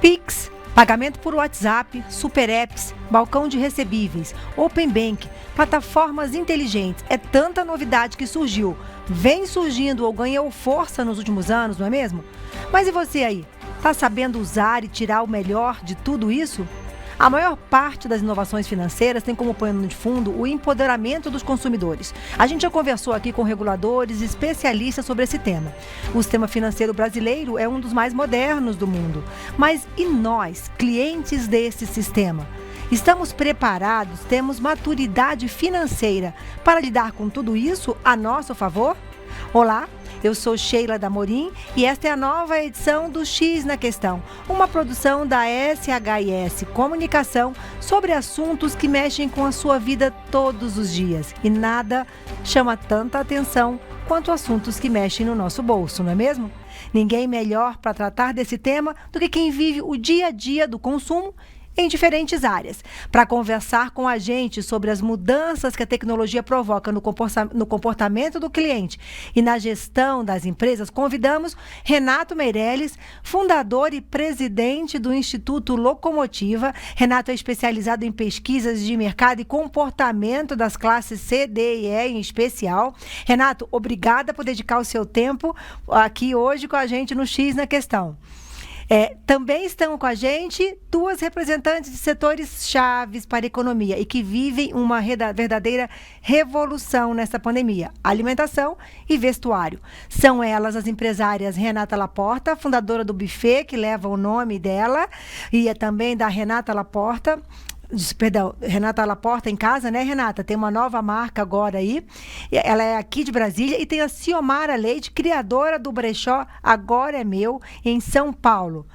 Pix, pagamento por WhatsApp, super apps, balcão de recebíveis, Open Bank, plataformas inteligentes. É tanta novidade que surgiu, vem surgindo ou ganhou força nos últimos anos, não é mesmo? Mas e você aí? Tá sabendo usar e tirar o melhor de tudo isso? A maior parte das inovações financeiras tem como pano de fundo o empoderamento dos consumidores. A gente já conversou aqui com reguladores e especialistas sobre esse tema. O sistema financeiro brasileiro é um dos mais modernos do mundo. Mas e nós, clientes desse sistema? Estamos preparados, temos maturidade financeira para lidar com tudo isso a nosso favor? Olá, eu sou Sheila Damorim e esta é a nova edição do X na Questão, uma produção da SHIS Comunicação sobre assuntos que mexem com a sua vida todos os dias. E nada chama tanta atenção quanto assuntos que mexem no nosso bolso, não é mesmo? Ninguém melhor para tratar desse tema do que quem vive o dia a dia do consumo em diferentes áreas. Para conversar com a gente sobre as mudanças que a tecnologia provoca no comportamento do cliente e na gestão das empresas, convidamos Renato Meirelles, fundador e presidente do Instituto Locomotiva. Renato é especializado em pesquisas de mercado e comportamento das classes C, D e E em especial. Renato, obrigada por dedicar o seu tempo aqui hoje com a gente no X na Questão. Também estão com a gente duas representantes de setores chaves para a economia e que vivem uma verdadeira revolução nessa pandemia: alimentação e vestuário. São elas as empresárias Renata Laporta, fundadora do buffet, que leva o nome dela, e é também da Renata Laporta em casa, né, Renata? Tem uma nova marca agora aí. Ela é aqui de Brasília. E tem a Ciomara Leite, criadora do brechó Agora é Meu, em São Paulo.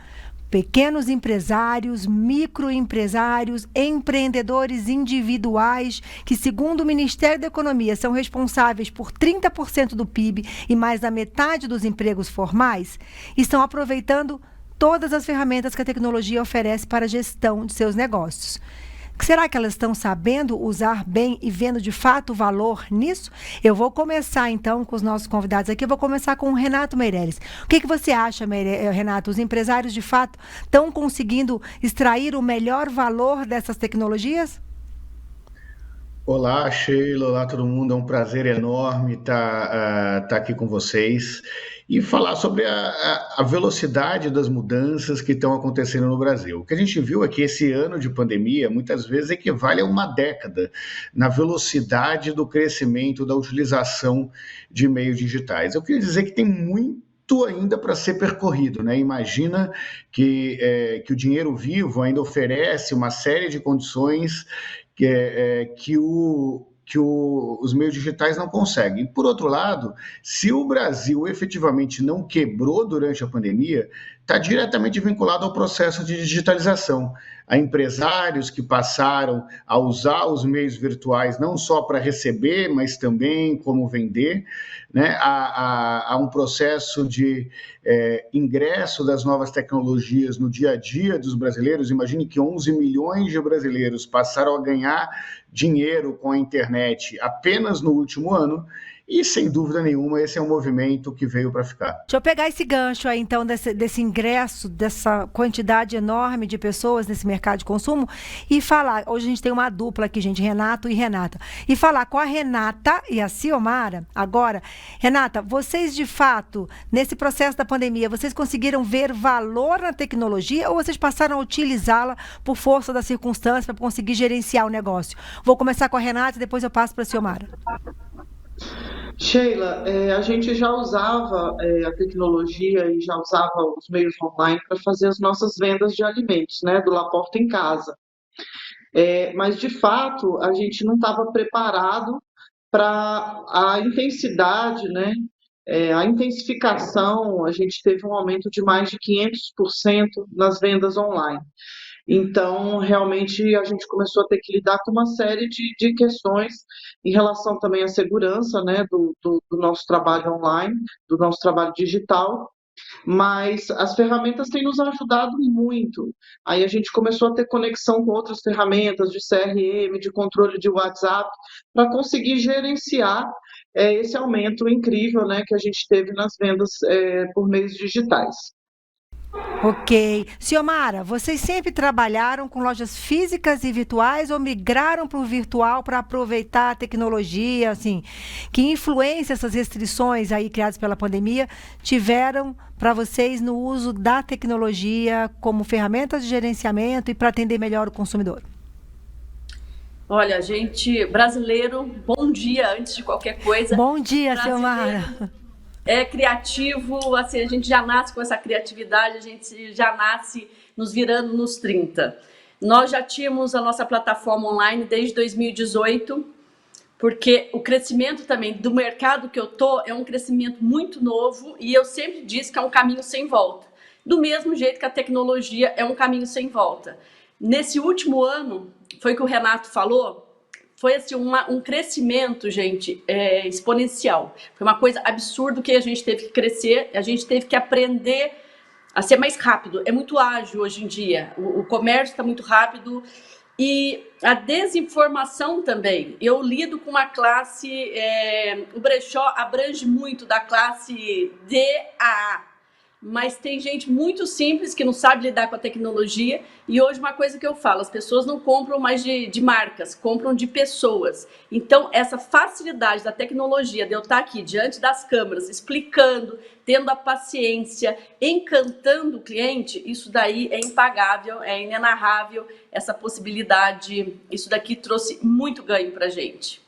Pequenos empresários, microempresários, empreendedores individuais que, segundo o Ministério da Economia, são responsáveis por 30% do PIB e mais da metade dos empregos formais, estão aproveitando todas as ferramentas que a tecnologia oferece para a gestão de seus negócios. Será que elas estão sabendo usar bem e vendo de fato o valor nisso? Eu vou começar então com os nossos convidados aqui. Eu vou começar com o Renato Meirelles. O que você acha, Renato? Os empresários de fato estão conseguindo extrair o melhor valor dessas tecnologias? Olá, Sheila, olá todo mundo, é um prazer enorme estar aqui com vocês e falar sobre a velocidade das mudanças que estão acontecendo no Brasil. O que a gente viu é que esse ano de pandemia muitas vezes equivale a uma década na velocidade do crescimento da utilização de meios digitais. Eu queria dizer que tem muito ainda para ser percorrido, né? Imagina que o dinheiro vivo ainda oferece uma série de condições que os meios digitais não conseguem. Por outro lado, se o Brasil efetivamente não quebrou durante a pandemia, está diretamente vinculado ao processo de digitalização. Há empresários que passaram a usar os meios virtuais não só para receber, mas também como vender, né? Há um processo de ingresso das novas tecnologias no dia a dia dos brasileiros. Imagine que 11 milhões de brasileiros passaram a ganhar dinheiro com a internet apenas no último ano. E, sem dúvida nenhuma, esse é um movimento que veio para ficar. Deixa eu pegar esse gancho aí, então, desse ingresso, dessa quantidade enorme de pessoas nesse mercado de consumo e falar, hoje a gente tem uma dupla aqui, gente, Renato e Renata, e falar com a Renata e a Ciomara agora. Renata, vocês, de fato, nesse processo da pandemia, vocês conseguiram ver valor na tecnologia ou vocês passaram a utilizá-la por força da circunstância para conseguir gerenciar o negócio? Vou começar com a Renata e depois eu passo para a Ciomara. Sheila, a gente já usava a tecnologia e já usava os meios online para fazer as nossas vendas de alimentos, né, do Laporta em Casa. Mas, de fato, a gente não estava preparado para a intensidade, né, a intensificação. A gente teve um aumento de mais de 500% nas vendas online. Então, realmente, a gente começou a ter que lidar com uma série de questões em relação também à segurança, né, do nosso trabalho online, do nosso trabalho digital, mas as ferramentas têm nos ajudado muito. Aí a gente começou a ter conexão com outras ferramentas de CRM, de controle de WhatsApp, para conseguir gerenciar esse aumento incrível, né, que a gente teve nas vendas por meios digitais. Ok. Ciomara, vocês sempre trabalharam com lojas físicas e virtuais ou migraram para o virtual para aproveitar a tecnologia, assim? Que influência essas restrições aí criadas pela pandemia tiveram para vocês no uso da tecnologia como ferramentas de gerenciamento e para atender melhor o consumidor? Olha, gente, brasileiro, bom dia antes de qualquer coisa. Bom dia, Brasileiro Ciomara. é criativo, assim, a gente já nasce com essa criatividade, a gente já nasce nos virando nos 30. Nós já tínhamos a nossa plataforma online desde 2018, porque o crescimento também do mercado que eu tô é um crescimento muito novo e eu sempre disse que é um caminho sem volta. Do mesmo jeito que a tecnologia é um caminho sem volta. Nesse último ano, foi o que o Renato falou, foi assim, um crescimento, gente, exponencial. Foi uma coisa absurda que a gente teve que crescer, a gente teve que aprender a ser mais rápido. É muito ágil hoje em dia, o comércio está muito rápido e a desinformação também. Eu lido com uma classe, o brechó abrange muito da classe D a A. Mas tem gente muito simples que não sabe lidar com a tecnologia e hoje uma coisa que eu falo, as pessoas não compram mais de marcas, compram de pessoas. Então essa facilidade da tecnologia de eu estar aqui diante das câmeras, explicando, tendo a paciência, encantando o cliente, isso daí é impagável, é inenarrável, essa possibilidade, isso daqui trouxe muito ganho pra gente.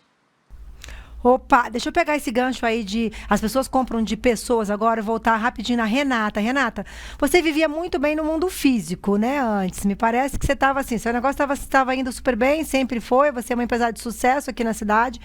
Opa, deixa eu pegar esse gancho aí de as pessoas compram de pessoas agora e voltar rapidinho na Renata. Renata, você vivia muito bem no mundo físico, né, antes. Me parece que você estava assim, seu negócio estava indo super bem, sempre foi, você é uma empresária de sucesso aqui na cidade.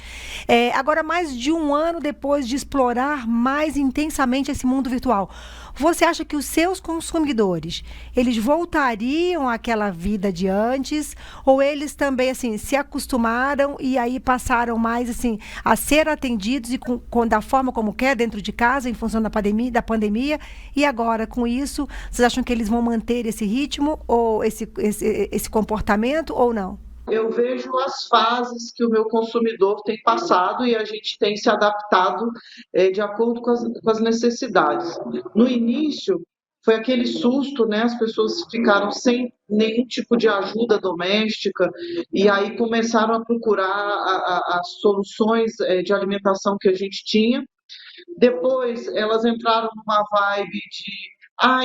Agora, mais de um ano depois de explorar mais intensamente esse mundo virtual, você acha que os seus consumidores, eles voltariam àquela vida de antes ou eles também, assim, se acostumaram e aí passaram mais, assim, a ser atendidos e da forma como quer, dentro de casa, em função da pandemia, e agora, com isso, vocês acham que eles vão manter esse ritmo ou esse comportamento ou não? Eu vejo as fases que o meu consumidor tem passado e a gente tem se adaptado de acordo com as necessidades. No início, foi aquele susto, né? As pessoas ficaram sem nenhum tipo de ajuda doméstica e aí começaram a procurar as soluções de alimentação que a gente tinha. Depois, elas entraram numa vibe de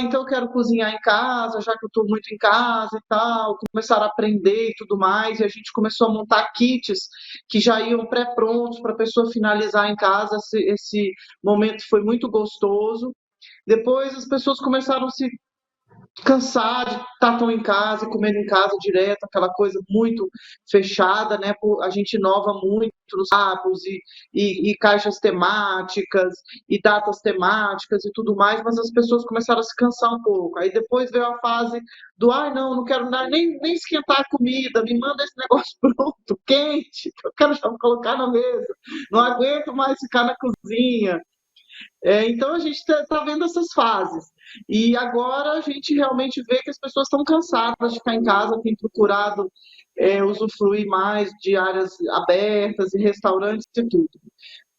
então eu quero cozinhar em casa, já que eu estou muito em casa e tal, começaram a aprender e tudo mais, e a gente começou a montar kits que já iam pré-prontos para a pessoa finalizar em casa. Esse momento foi muito gostoso. Depois as pessoas começaram a se cansar de estar tão em casa e comendo em casa direto, aquela coisa muito fechada, né? A gente inova muito nos hábitos e caixas temáticas e datas temáticas e tudo mais, mas as pessoas começaram a se cansar um pouco. Aí depois veio a fase do não quero nem esquentar a comida, me manda esse negócio pronto, quente, que eu quero já colocar na mesa, não aguento mais ficar na cozinha. Então a gente está vendo essas fases. E agora a gente realmente vê que as pessoas estão cansadas de ficar em casa, têm procurado usufruir mais de áreas abertas e restaurantes e tudo.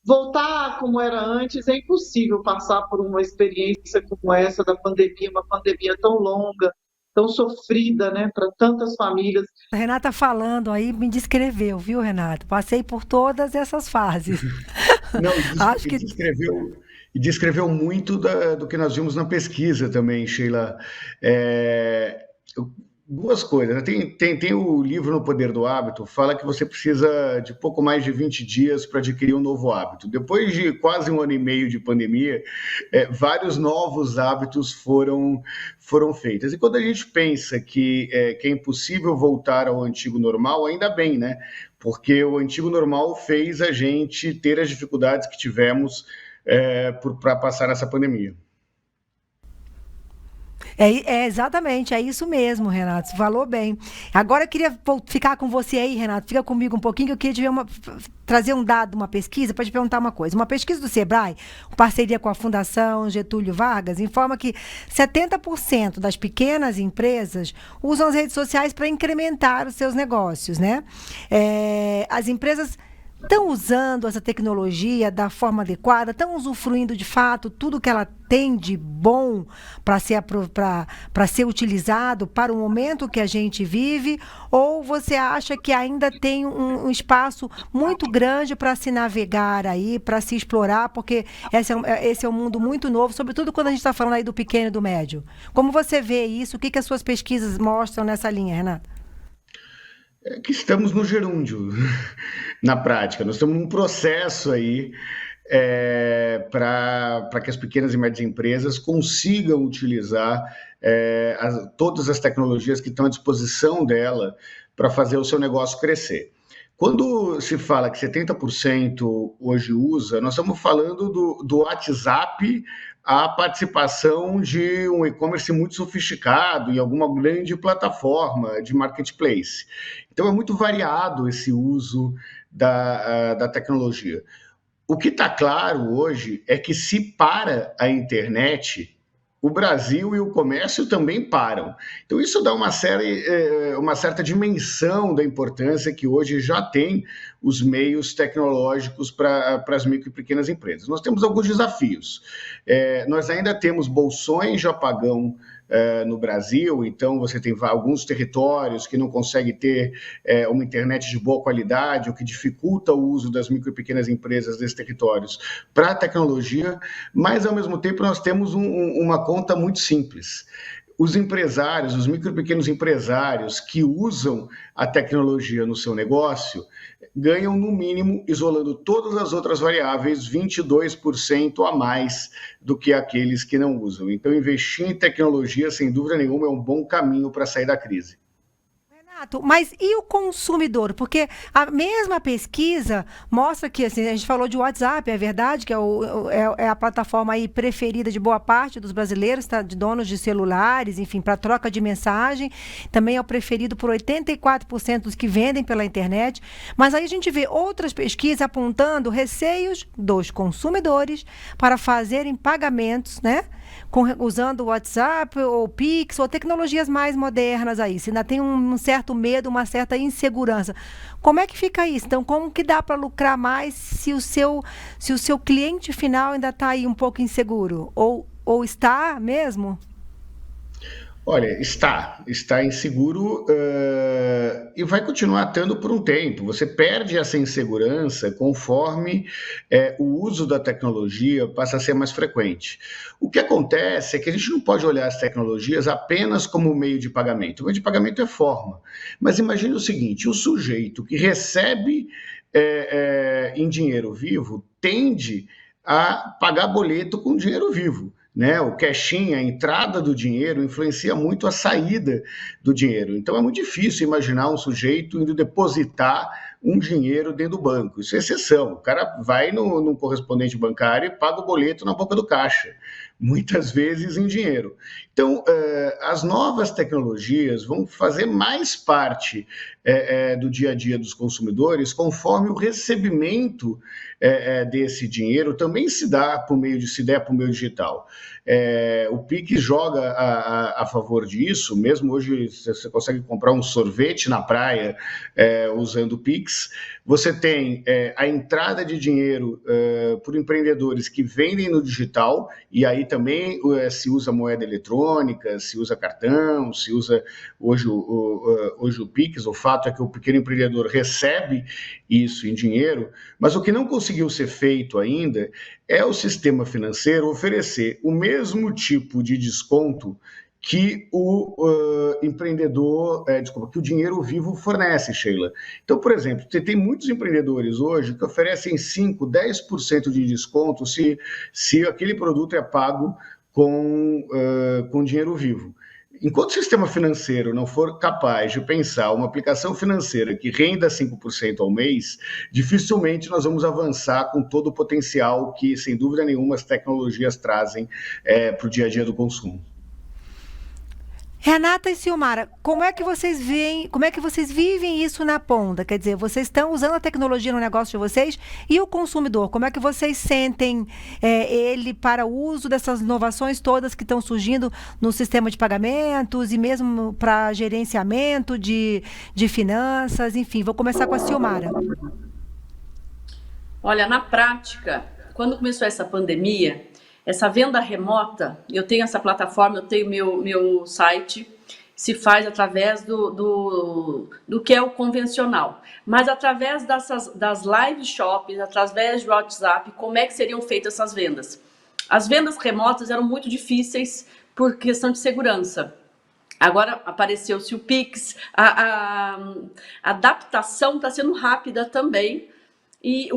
Voltar como era antes é impossível passar por uma experiência como essa da pandemia, uma pandemia tão longa, tão sofrida, né, para tantas famílias. A Renata falando aí me descreveu, viu, Renato? Passei por todas essas fases. Não, Acho que descreveu muito do que nós vimos na pesquisa também, Sheila. Duas coisas, né? Tem o livro No Poder do Hábito, fala que você precisa de pouco mais de 20 dias para adquirir um novo hábito. Depois de quase um ano e meio de pandemia, vários novos hábitos foram feitos. E quando a gente pensa que é impossível voltar ao antigo normal, ainda bem, né? Porque o antigo normal fez a gente ter as dificuldades que tivemos para passar essa pandemia. Exatamente, é isso mesmo, Renato, você falou bem. Agora eu queria ficar com você aí, Renato, fica comigo um pouquinho, que eu queria trazer um dado, uma pesquisa, para te perguntar uma coisa. Uma pesquisa do Sebrae, em parceria com a Fundação Getúlio Vargas, informa que 70% das pequenas empresas usam as redes sociais para incrementar os seus negócios, né? As empresas estão usando essa tecnologia da forma adequada, estão usufruindo de fato tudo que ela tem de bom para ser utilizado para o momento que a gente vive, ou você acha que ainda tem um espaço muito grande para se navegar aí, para se explorar, porque esse é um mundo muito novo, sobretudo quando a gente está falando aí do pequeno e do médio. Como você vê isso? O que as suas pesquisas mostram nessa linha, Renata? É que estamos no gerúndio, na prática. Nós estamos num processo aí para que as pequenas e médias empresas consigam utilizar todas as tecnologias que estão à disposição dela para fazer o seu negócio crescer. Quando se fala que 70% hoje usa, nós estamos falando do WhatsApp à participação de um e-commerce muito sofisticado em alguma grande plataforma de marketplace. Então, é muito variado esse uso da tecnologia. O que está claro hoje é que se para a internet, o Brasil e o comércio também param. Então, isso dá uma certa dimensão da importância que hoje já tem os meios tecnológicos para as micro e pequenas empresas. Nós temos alguns desafios. Nós ainda temos bolsões de apagão no Brasil, então você tem alguns territórios que não conseguem ter uma internet de boa qualidade, o que dificulta o uso das micro e pequenas empresas desses territórios para a tecnologia, mas ao mesmo tempo nós temos uma conta muito simples. Os empresários, os micro e pequenos empresários que usam a tecnologia no seu negócio, ganham no mínimo, isolando todas as outras variáveis, 22% a mais do que aqueles que não usam. Então, investir em tecnologia, sem dúvida nenhuma, é um bom caminho para sair da crise. Mas e o consumidor? Porque a mesma pesquisa mostra que, assim, a gente falou de WhatsApp, é verdade, que é a plataforma aí preferida de boa parte dos brasileiros, tá, de donos de celulares, enfim, para troca de mensagem. Também é o preferido por 84% dos que vendem pela internet. Mas aí a gente vê outras pesquisas apontando receios dos consumidores para fazerem pagamentos, né? Usando o WhatsApp ou Pix ou tecnologias mais modernas aí. Se ainda tem um certo medo, uma certa insegurança. Como é que fica isso? Então, como que dá para lucrar mais se o seu cliente final ainda está aí um pouco inseguro? Ou está mesmo? Olha, está inseguro e vai continuar estando por um tempo. Você perde essa insegurança conforme o uso da tecnologia passa a ser mais frequente. O que acontece é que a gente não pode olhar as tecnologias apenas como meio de pagamento. O meio de pagamento é forma. Mas imagine o seguinte, o sujeito que recebe em dinheiro vivo tende a pagar boleto com dinheiro vivo. Né? O cash-in, a entrada do dinheiro, influencia muito a saída do dinheiro. Então, é muito difícil imaginar um sujeito indo depositar um dinheiro dentro do banco. Isso é exceção. O cara vai no correspondente bancário e paga o boleto na boca do caixa, muitas vezes em dinheiro. Então, as novas tecnologias vão fazer mais parte do dia a dia dos consumidores, conforme o recebimento desse dinheiro também se der por meio digital. O Pix joga a favor disso, mesmo hoje você consegue comprar um sorvete na praia usando o Pix. Você tem a entrada de dinheiro por empreendedores que vendem no digital, e aí também se usa moeda eletrônica, se usa cartão, se usa hoje o Pix. O fato é que o pequeno empreendedor recebe isso em dinheiro, mas o que não conseguiu ser feito ainda é o sistema financeiro oferecer o mesmo tipo de desconto que o empreendedor, que o dinheiro vivo fornece, Sheila. Então, por exemplo, você tem muitos empreendedores hoje que oferecem 5%, 10% de desconto se aquele produto é pago com dinheiro vivo. Enquanto o sistema financeiro não for capaz de pensar uma aplicação financeira que renda 5% ao mês, dificilmente nós vamos avançar com todo o potencial que, sem dúvida nenhuma, as tecnologias trazem para o dia a dia do consumo. Renata e Silmara, como é que vocês vivem isso na ponta? Quer dizer, vocês estão usando a tecnologia no negócio de vocês e o consumidor, como é que vocês sentem ele para o uso dessas inovações todas que estão surgindo no sistema de pagamentos e mesmo para gerenciamento de finanças, enfim, vou começar com a Silmara. Olha, na prática, quando começou essa pandemia, essa venda remota, eu tenho essa plataforma, eu tenho meu site, se faz através do que é o convencional. Mas através das live shops, através do WhatsApp, como é que seriam feitas essas vendas? As vendas remotas eram muito difíceis por questão de segurança. Agora apareceu-se o Pix, a adaptação está sendo rápida também, e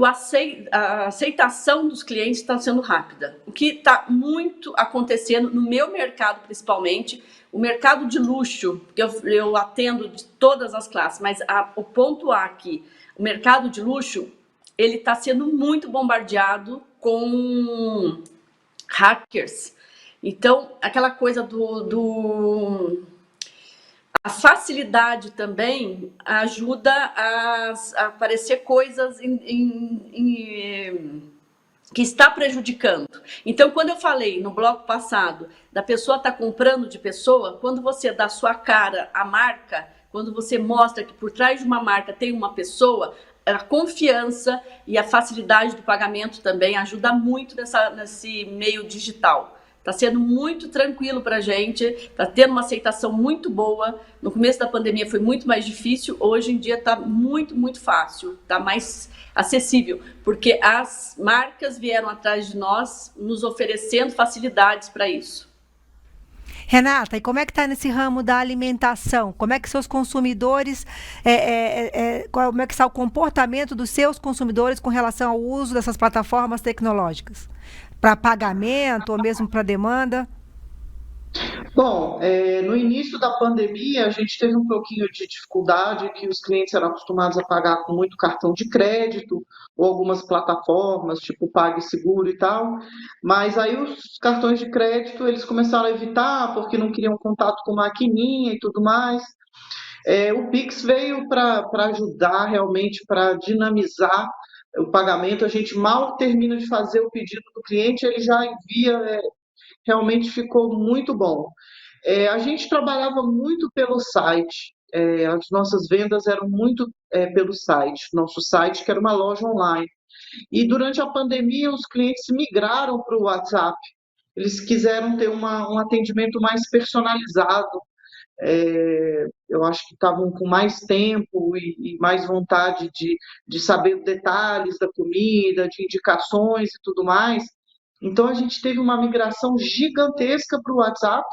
a aceitação dos clientes está sendo rápida. O que está muito acontecendo no meu mercado, principalmente, o mercado de luxo, que eu atendo de todas as classes, mas o ponto A aqui, o mercado de luxo, ele está sendo muito bombardeado com hackers. Então, aquela coisa a facilidade também ajuda a aparecer coisas que está prejudicando. Então, quando eu falei no bloco passado da pessoa estar comprando de pessoa, quando você dá sua cara à marca, quando você mostra que por trás de uma marca tem uma pessoa, a confiança e a facilidade do pagamento também ajuda muito nesse meio digital. Está sendo muito tranquilo para a gente, está tendo uma aceitação muito boa. No começo da pandemia foi muito mais difícil, hoje em dia está muito, muito fácil, está mais acessível, porque as marcas vieram atrás de nós, nos oferecendo facilidades para isso. Renata, e como é que está nesse ramo da alimentação? Como é que seus consumidores, como é que está o comportamento dos seus consumidores com relação ao uso dessas plataformas tecnológicas? Para pagamento ou mesmo para demanda? Bom, no início da pandemia, a gente teve um pouquinho de dificuldade, que os clientes eram acostumados a pagar com muito cartão de crédito, ou algumas plataformas, tipo PagSeguro e tal, mas aí os cartões de crédito, eles começaram a evitar, porque não queriam contato com maquininha e tudo mais. O Pix veio para ajudar realmente, para dinamizar o pagamento. A gente mal termina de fazer o pedido do cliente, ele já envia, realmente ficou muito bom. A gente trabalhava muito pelo site, as nossas vendas eram muito pelo site, nosso site que era uma loja online. E durante a pandemia os clientes migraram para o WhatsApp, eles quiseram ter um atendimento mais personalizado. Eu acho que estavam com mais tempo e mais vontade de saber detalhes da comida, de indicações e tudo mais. Então, a gente teve uma migração gigantesca para o WhatsApp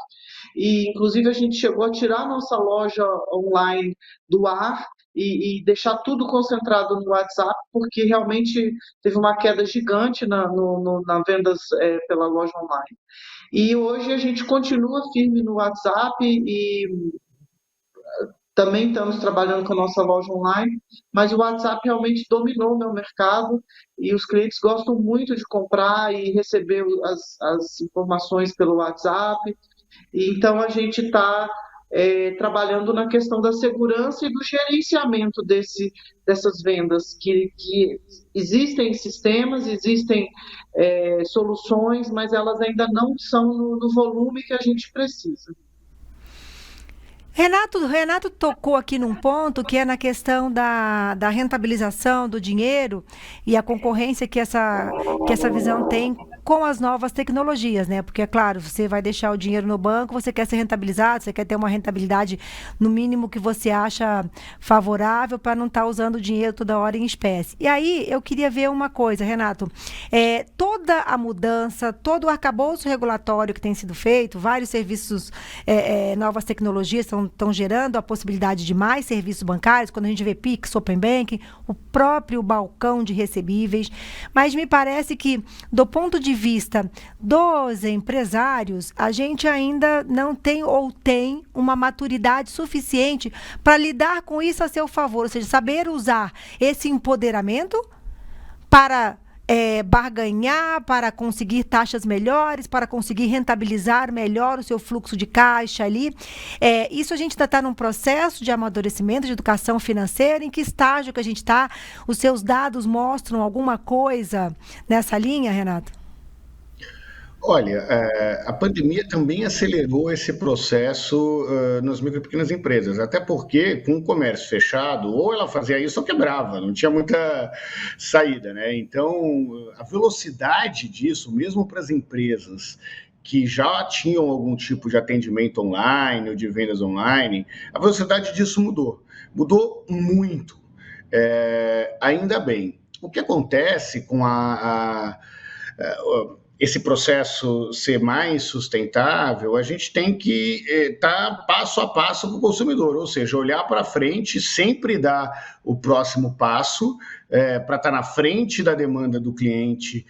e, inclusive, a gente chegou a tirar a nossa loja online do ar e deixar tudo concentrado no WhatsApp, porque realmente teve uma queda gigante na vendas pela loja online. E hoje a gente continua firme no WhatsApp e também estamos trabalhando com a nossa loja online, mas o WhatsApp realmente dominou o meu mercado e os clientes gostam muito de comprar e receber as informações pelo WhatsApp. Então, a gente está trabalhando na questão da segurança e do gerenciamento dessas vendas, que existem sistemas, existem soluções, mas elas ainda não são no volume que a gente precisa. Renato tocou aqui num ponto que é na questão da rentabilização do dinheiro e a concorrência que essa visão tem com as novas tecnologias, né? Porque, é claro, você vai deixar o dinheiro no banco, você quer ser rentabilizado, você quer ter uma rentabilidade no mínimo que você acha favorável para não estar usando o dinheiro toda hora em espécie. E aí, eu queria ver uma coisa, Renato. Toda a mudança, todo o arcabouço regulatório que tem sido feito, vários serviços, novas tecnologias estão gerando a possibilidade de mais serviços bancários, quando a gente vê Pix, Open Banking, o próprio balcão de recebíveis, mas me parece que, do ponto de vista dos empresários, a gente ainda não tem ou tem uma maturidade suficiente para lidar com isso a seu favor, ou seja, saber usar esse empoderamento para barganhar, para conseguir taxas melhores, para conseguir rentabilizar melhor o seu fluxo de caixa ali. Isso a gente ainda está num processo de amadurecimento, de educação financeira. Em que estágio que a gente está? Os seus dados mostram alguma coisa nessa linha, Renato? Olha, a pandemia também acelerou esse processo nas micro e pequenas empresas, até porque com o comércio fechado, ou ela fazia isso ou quebrava, não tinha muita saída, né? Então, a velocidade disso, mesmo para as empresas que já tinham algum tipo de atendimento online ou de vendas online, a velocidade disso mudou muito. Ainda bem. O que acontece com esse processo ser mais sustentável, a gente tem que estar passo a passo com o consumidor, ou seja, olhar para frente, sempre dar o próximo passo para estar na frente da demanda do cliente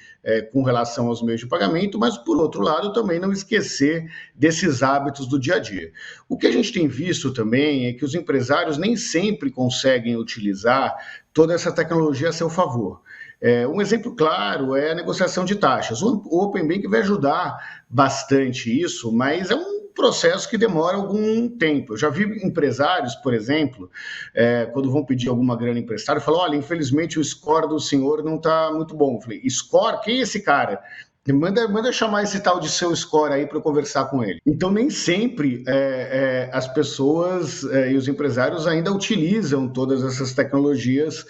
com relação aos meios de pagamento, mas, por outro lado, também não esquecer desses hábitos do dia a dia. O que a gente tem visto também é que os empresários nem sempre conseguem utilizar toda essa tecnologia a seu favor. Um exemplo claro é a negociação de taxas. O Open Bank vai ajudar bastante isso, mas é um processo que demora algum tempo. Eu já vi empresários, por exemplo, quando vão pedir alguma grana emprestada, falam, olha, infelizmente o score do senhor não está muito bom. Eu falei, score? Quem é esse cara? Manda chamar esse tal de seu score aí para eu conversar com ele. Então, nem sempre as pessoas e os empresários ainda utilizam todas essas tecnologias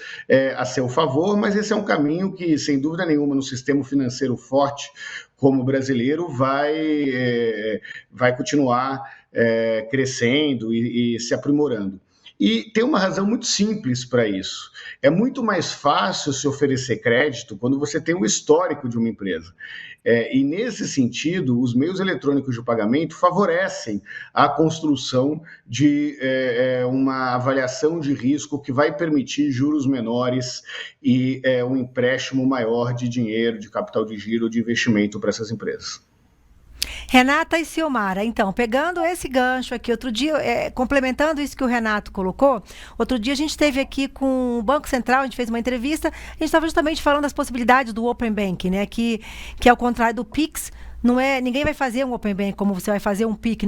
a seu favor, mas esse é um caminho que, sem dúvida nenhuma, no sistema financeiro forte como o brasileiro, vai continuar crescendo e se aprimorando. E tem uma razão muito simples para isso. É muito mais fácil se oferecer crédito quando você tem um histórico de uma empresa. E, nesse sentido, os meios eletrônicos de pagamento favorecem a construção de uma avaliação de risco que vai permitir juros menores e um empréstimo maior de dinheiro, de capital de giro, de investimento para essas empresas. Renata e Silmara, então, pegando esse gancho aqui, outro dia, complementando isso que o Renato colocou, outro dia a gente esteve aqui com o Banco Central, a gente fez uma entrevista, a gente estava justamente falando das possibilidades do Open Bank, né, que ao contrário do Pix, ninguém vai fazer um Open Bank como você vai fazer um Pix,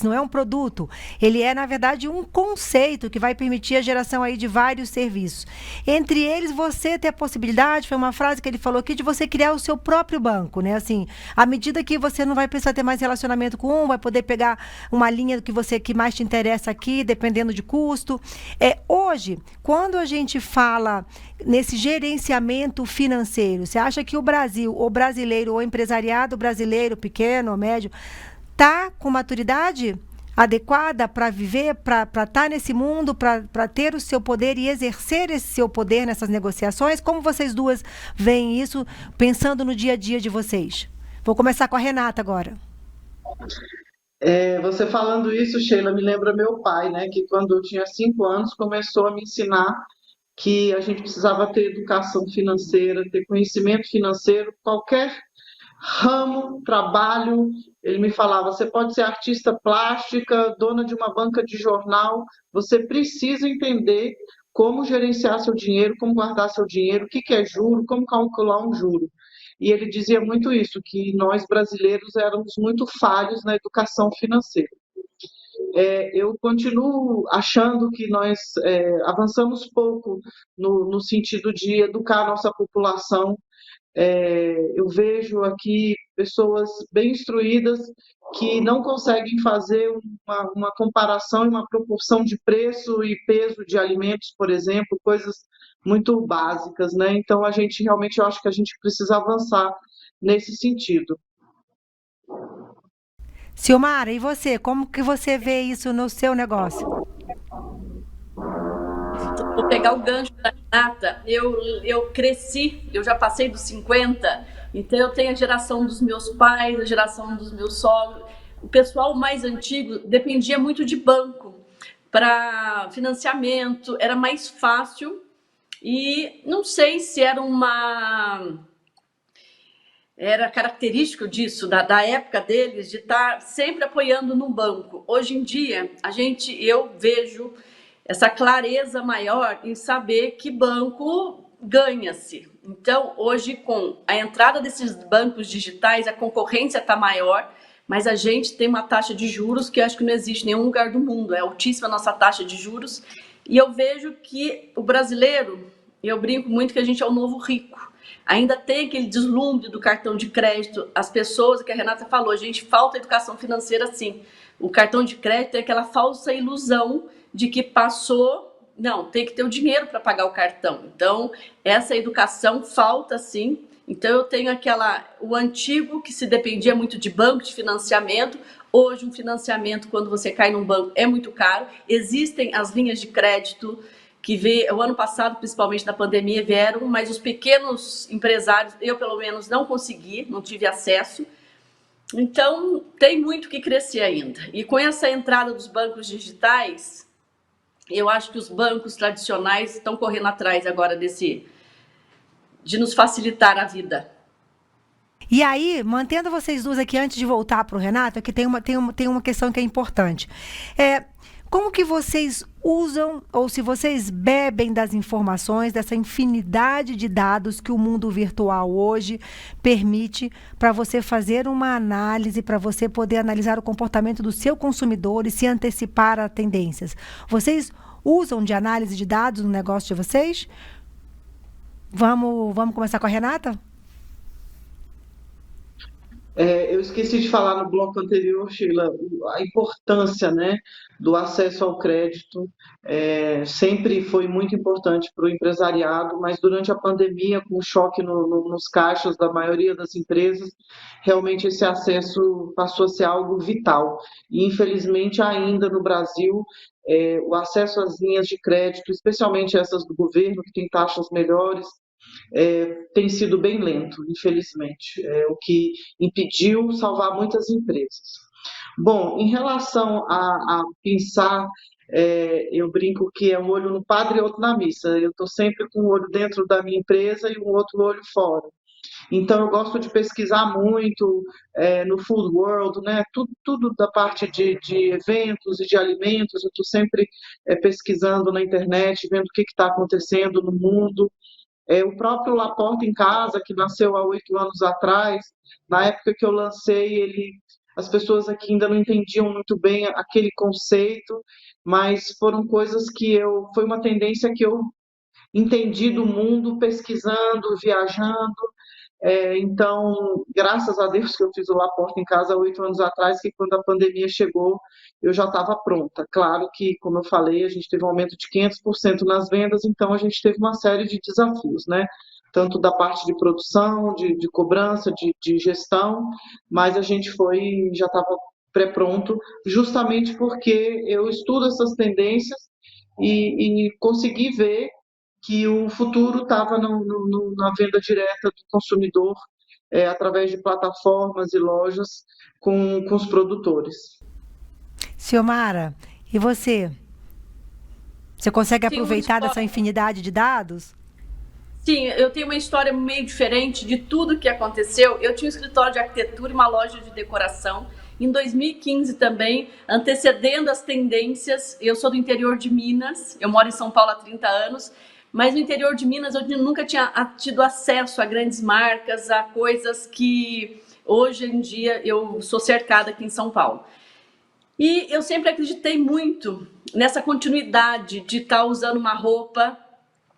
não é um produto. Ele é, na verdade, um conceito que vai permitir a geração aí de vários serviços. Entre eles, você ter a possibilidade, foi uma frase que ele falou aqui, de você criar o seu próprio banco, né? Assim, à medida que você não vai precisar ter mais relacionamento com vai poder pegar uma linha que mais te interessa aqui, dependendo de custo. Hoje, quando a gente fala nesse gerenciamento financeiro, você acha que o Brasil, o brasileiro, o empresariado brasileiro, pequeno ou médio, está com maturidade adequada para viver, para estar nesse mundo, para ter o seu poder e exercer esse seu poder nessas negociações? Como vocês duas veem isso, pensando no dia a dia de vocês? Vou começar com a Renata agora. Você falando isso, Sheila, me lembra meu pai, né? Que quando eu tinha 5 anos começou a me ensinar que a gente precisava ter educação financeira, ter conhecimento financeiro, qualquer ramo, trabalho. Ele me falava, você pode ser artista plástica, dona de uma banca de jornal, você precisa entender como gerenciar seu dinheiro, como guardar seu dinheiro, o que é juro, como calcular um juro. E ele dizia muito isso, que nós brasileiros éramos muito falhos na educação financeira. Eu continuo achando que nós avançamos pouco no sentido de educar a nossa população. Eu vejo aqui pessoas bem instruídas que não conseguem fazer uma comparação e uma proporção de preço e peso de alimentos, por exemplo, coisas muito básicas, né? Então, eu acho que a gente precisa avançar nesse sentido. Silmara, e você? Como que você vê isso no seu negócio? Vou pegar o gancho da Renata. Eu cresci, eu já passei dos 50, então eu tenho a geração dos meus pais, a geração dos meus sogros. O pessoal mais antigo dependia muito de banco para financiamento, era mais fácil e não sei se era característico disso, da época deles, de estar sempre apoiando no banco. Hoje em dia, eu vejo essa clareza maior em saber que banco ganha-se. Então, hoje, com a entrada desses bancos digitais, a concorrência está maior, mas a gente tem uma taxa de juros que eu acho que não existe em nenhum lugar do mundo. É altíssima a nossa taxa de juros. E eu vejo que o brasileiro, eu brinco muito que a gente é o novo rico. Ainda tem aquele deslumbre do cartão de crédito. As pessoas, que a Renata falou, gente, falta educação financeira sim. O cartão de crédito é aquela falsa ilusão de que passou, não, tem que ter o dinheiro para pagar o cartão. Então, essa educação falta sim. Então, eu tenho o antigo que se dependia muito de banco, de financiamento. Hoje, um financiamento, quando você cai num banco, é muito caro. Existem as linhas de crédito, que o ano passado, principalmente na pandemia, vieram, mas os pequenos empresários, eu pelo menos não consegui, não tive acesso. Então, tem muito que crescer ainda. E com essa entrada dos bancos digitais, eu acho que os bancos tradicionais estão correndo atrás agora de nos facilitar a vida. E aí, mantendo vocês duas aqui antes de voltar para o Renato, que tem uma questão que é importante. Como que vocês usam, ou se vocês bebem das informações, dessa infinidade de dados que o mundo virtual hoje permite para você fazer uma análise, para você poder analisar o comportamento do seu consumidor e se antecipar a tendências? Vocês usam de análise de dados no negócio de vocês? Vamos começar com a Renata? Eu esqueci de falar no bloco anterior, Sheila, a importância, né, do acesso ao crédito. Sempre foi muito importante para o empresariado, mas durante a pandemia, com o choque nos caixas da maioria das empresas, realmente esse acesso passou a ser algo vital. E, infelizmente, ainda no Brasil, o acesso às linhas de crédito, especialmente essas do governo, que tem taxas melhores, tem sido bem lento, infelizmente, o que impediu salvar muitas empresas. Bom, em relação a pensar, eu brinco que é um olho no padre e outro na missa. Eu estou sempre com um olho dentro da minha empresa e um outro olho fora. Então, eu gosto de pesquisar muito no Food World, né? Tudo da parte de eventos e de alimentos. Eu estou sempre pesquisando na internet, vendo o que está acontecendo no mundo. O próprio Laporta em Casa, que nasceu há 8 anos atrás, na época que eu lancei, as pessoas aqui ainda não entendiam muito bem aquele conceito, mas foram coisas foi uma tendência que eu entendi do mundo pesquisando, viajando. Então, graças a Deus que eu fiz o Laporta em Casa há 8 anos atrás, que quando a pandemia chegou, eu já estava pronta. Claro que, como eu falei, a gente teve um aumento de 500% nas vendas, então a gente teve uma série de desafios, né? Tanto da parte de produção, de cobrança, de gestão, mas a gente já estava pré-pronto, justamente porque eu estudo essas tendências e consegui ver que o futuro estava na venda direta do consumidor, através de plataformas e lojas com os produtores. Ciomara, e você? Você consegue aproveitar dessa infinidade de dados? Sim, eu tenho uma história meio diferente de tudo que aconteceu. Eu tinha um escritório de arquitetura e uma loja de decoração. Em 2015 também, antecedendo as tendências, eu sou do interior de Minas, eu moro em São Paulo há 30 anos, mas no interior de Minas eu nunca tinha tido acesso a grandes marcas, a coisas que hoje em dia eu sou cercada aqui em São Paulo. E eu sempre acreditei muito nessa continuidade de estar usando uma roupa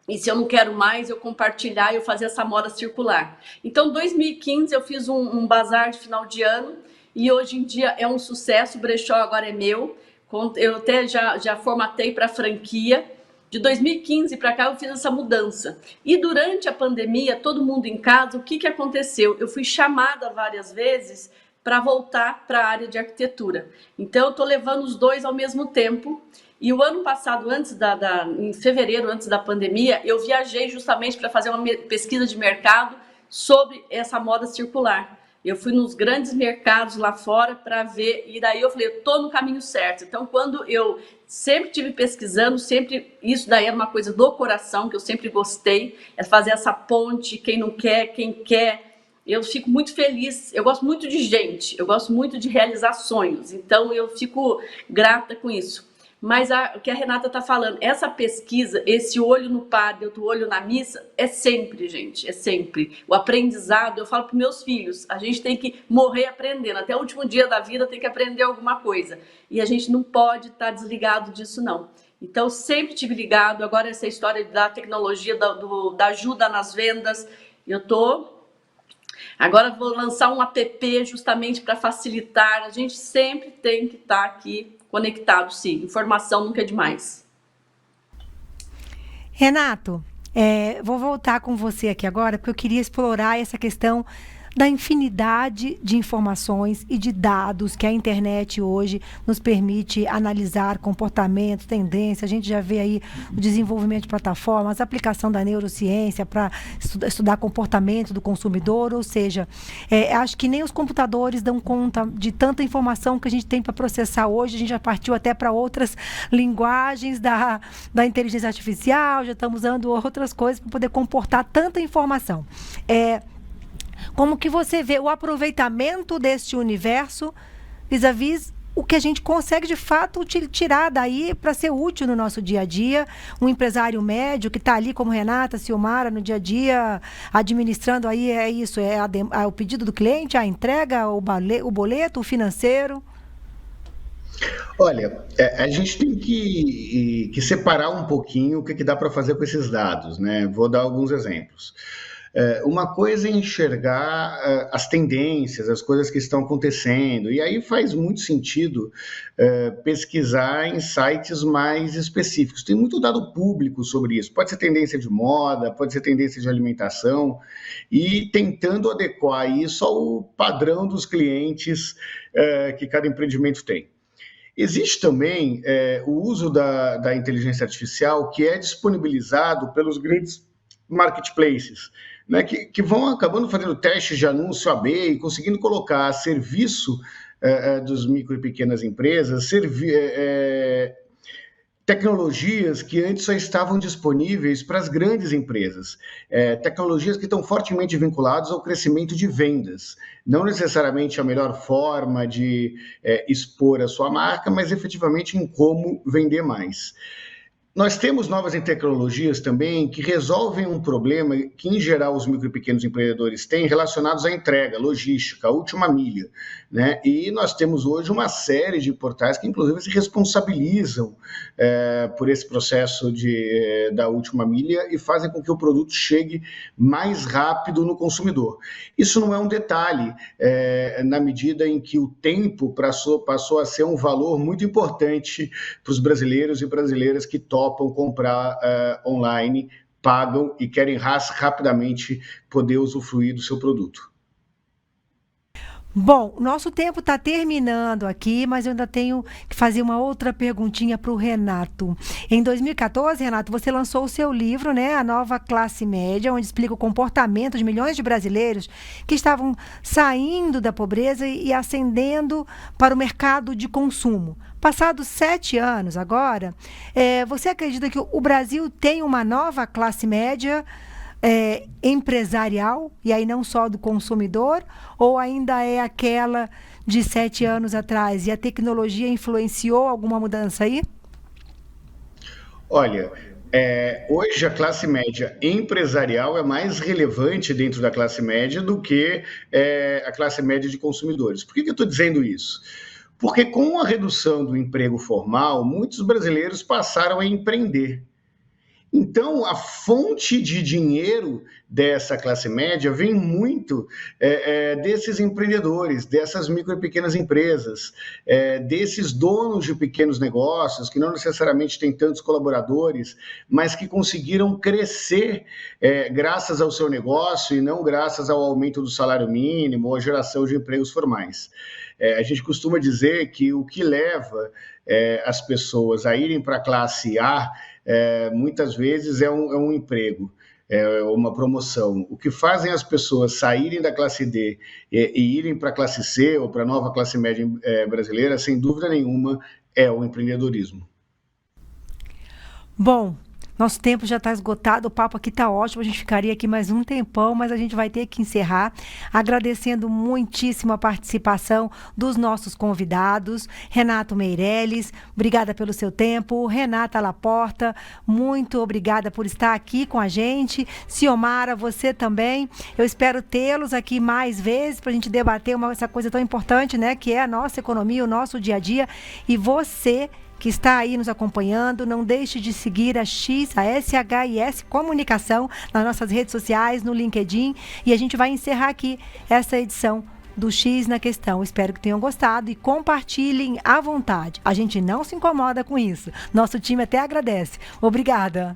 e, se eu não quero mais, eu compartilhar e eu fazer essa moda circular. Então, em 2015 eu fiz um bazar de final de ano e hoje em dia é um sucesso, o brechó agora é meu. Eu até já formatei para franquia. De 2015 para cá eu fiz essa mudança. E durante a pandemia, todo mundo em casa, o que aconteceu? Eu fui chamada várias vezes para voltar para a área de arquitetura. Então eu estou levando os dois ao mesmo tempo. E o ano passado, em fevereiro, antes da pandemia, eu viajei justamente para fazer uma pesquisa de mercado sobre essa moda circular. Eu fui nos grandes mercados lá fora para ver, e daí eu falei, eu estou no caminho certo. Então, quando eu sempre estive pesquisando, isso daí era uma coisa do coração, que eu sempre gostei, é fazer essa ponte, quem não quer, quem quer. Eu fico muito feliz, eu gosto muito de gente, eu gosto muito de realizar sonhos, então eu fico grata com isso. Mas o que a Renata está falando, essa pesquisa, esse olho no padre, outro olho na missa, é sempre, gente, é sempre. O aprendizado, eu falo para meus filhos, a gente tem que morrer aprendendo, até o último dia da vida tem que aprender alguma coisa. E a gente não pode estar desligado disso, não. Então, sempre tive ligado, agora essa história da tecnologia, da ajuda nas vendas, Agora vou lançar um app justamente para facilitar. A gente sempre tem que estar aqui conectado, sim. Informação nunca é demais. Renato, vou voltar com você aqui agora, porque eu queria explorar essa questão da infinidade de informações e de dados que a internet hoje nos permite analisar comportamentos, tendências. A gente já vê aí o desenvolvimento de plataformas, a aplicação da neurociência para estudar comportamento do consumidor, ou seja, acho que nem os computadores dão conta de tanta informação que a gente tem para processar hoje. A gente já partiu até para outras linguagens da inteligência artificial, já estamos usando outras coisas para poder comportar tanta informação. Como que você vê o aproveitamento deste universo vis-à-vis o que a gente consegue, de fato, tirar daí para ser útil no nosso dia a dia? Um empresário médio que está ali, como Renata, Ciomara, no dia a dia, administrando aí, o pedido do cliente, a entrega, o boleto, o financeiro? Olha, a gente tem que separar um pouquinho o que dá para fazer com esses dados, né? Vou dar alguns exemplos. Uma coisa é enxergar as tendências, as coisas que estão acontecendo, e aí faz muito sentido pesquisar em sites mais específicos. Tem muito dado público sobre isso, pode ser tendência de moda, pode ser tendência de alimentação, e tentando adequar isso ao padrão dos clientes que cada empreendimento tem. Existe também o uso da inteligência artificial, que é disponibilizado pelos grandes marketplaces, né, que vão acabando fazendo testes de anúncio AB e conseguindo colocar a serviço dos micro e pequenas empresas, tecnologias que antes só estavam disponíveis para as grandes empresas, tecnologias que estão fortemente vinculadas ao crescimento de vendas, não necessariamente a melhor forma de expor a sua marca, mas efetivamente em como vender mais. Nós temos novas tecnologias também que resolvem um problema que, em geral, os micro e pequenos empreendedores têm relacionados à entrega, logística, a última milha, né? E nós temos hoje uma série de portais que, inclusive, se responsabilizam por esse processo da última milha e fazem com que o produto chegue mais rápido no consumidor. Isso não é um detalhe, na medida em que o tempo passou a ser um valor muito importante para os brasileiros e brasileiras que topam comprar online, pagam e querem rapidamente poder usufruir do seu produto. Bom, nosso tempo está terminando aqui, mas eu ainda tenho que fazer uma outra perguntinha para o Renato. Em 2014, Renato, você lançou o seu livro, né, A Nova Classe Média, onde explica o comportamento de milhões de brasileiros que estavam saindo da pobreza e ascendendo para o mercado de consumo. Passados 7 anos agora, você acredita que o Brasil tem uma nova classe média empresarial, e aí não só do consumidor, ou ainda é aquela de 7 anos atrás, e a tecnologia influenciou alguma mudança aí? Olha, hoje a classe média empresarial é mais relevante dentro da classe média do que a classe média de consumidores. Por que eu estou dizendo isso? Porque com a redução do emprego formal, muitos brasileiros passaram a empreender. Então, a fonte de dinheiro dessa classe média vem muito desses empreendedores, dessas micro e pequenas empresas, desses donos de pequenos negócios, que não necessariamente têm tantos colaboradores, mas que conseguiram crescer graças ao seu negócio e não graças ao aumento do salário mínimo ou à geração de empregos formais. A gente costuma dizer que o que leva as pessoas a irem para a classe A muitas vezes é um emprego, uma promoção. O que fazem as pessoas saírem da classe D e irem para a classe C ou para a nova classe média brasileira, sem dúvida nenhuma, é o empreendedorismo. Bom, nosso tempo já está esgotado, o papo aqui está ótimo, a gente ficaria aqui mais um tempão, mas a gente vai ter que encerrar, agradecendo muitíssimo a participação dos nossos convidados. Renato Meirelles, obrigada pelo seu tempo. Renata Laporta, muito obrigada por estar aqui com a gente. Ciomara, você também. Eu espero tê-los aqui mais vezes para a gente debater essa coisa tão importante, né, que é a nossa economia, o nosso dia a dia. E você que está aí nos acompanhando, não deixe de seguir a SHIS Comunicação nas nossas redes sociais, no LinkedIn, e a gente vai encerrar aqui essa edição do X na Questão. Espero que tenham gostado e compartilhem à vontade. A gente não se incomoda com isso. Nosso time até agradece. Obrigada.